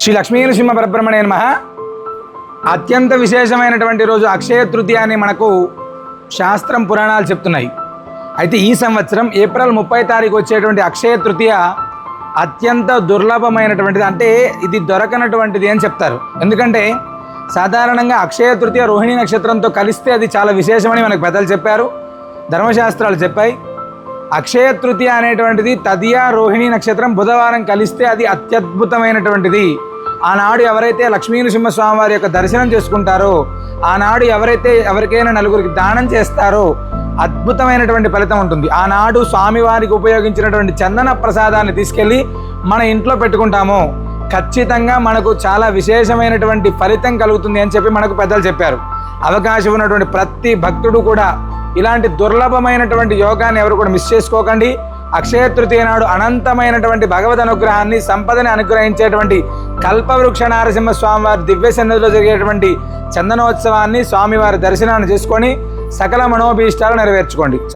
శ్రీ లక్ష్మీనరసింహ పరబ్రహ్మణే నమః. అత్యంత విశేషమైనటువంటి రోజు అక్షయ తృతీయ అని మనకు శాస్త్రం పురాణాలు చెప్తున్నాయి. అయితే ఈ సంవత్సరం ఏప్రిల్ 30 తారీఖు వచ్చేటువంటి అక్షయ తృతీయ అత్యంత దుర్లభమైనటువంటిది, అంటే ఇది దొరకనటువంటిది అని చెప్తారు. ఎందుకంటే సాధారణంగా అక్షయ తృతీయ రోహిణి నక్షత్రంతో కలిస్తే అది చాలా విశేషమని మనకు పెద్దలు చెప్పారు, ధర్మశాస్త్రాలు చెప్పాయి. అక్షయ తృతీయ అనేటువంటిది తదియ రోహిణి నక్షత్రం బుధవారం కలిస్తే అది అత్యద్భుతమైనటువంటిది. ఆనాడు ఎవరైతే లక్ష్మీనరసింహ స్వామి వారి యొక్క దర్శనం చేసుకుంటారో, ఆనాడు ఎవరికైనా నలుగురికి దానం చేస్తారో అద్భుతమైనటువంటి ఫలితం ఉంటుంది. ఆనాడు స్వామివారికి ఉపయోగించినటువంటి చందన ప్రసాదాన్ని తీసుకెళ్ళి మన ఇంట్లో పెట్టుకుంటామో ఖచ్చితంగా మనకు చాలా విశేషమైనటువంటి ఫలితం కలుగుతుంది అని చెప్పి మనకు పెద్దలు చెప్పారు. అవకాశం ఉన్నటువంటి ప్రతి భక్తుడు కూడా ఇలాంటి దుర్లభమైనటువంటి యోగాన్ని ఎవరు కూడా మిస్ చేసుకోకండి. అక్షయ తృతీయ నాడు అనంతమైనటువంటి భగవద్ అనుగ్రహాన్ని, సంపదని అనుగ్రహించేటువంటి కల్పవృక్ష నారసింహ స్వామివారి దివ్య సన్నిధిలో జరిగేటువంటి చందనోత్సవాన్ని, స్వామివారి దర్శనాన్ని చేసుకొని సకల మనోభీష్టాలు నెరవేర్చుకోండి.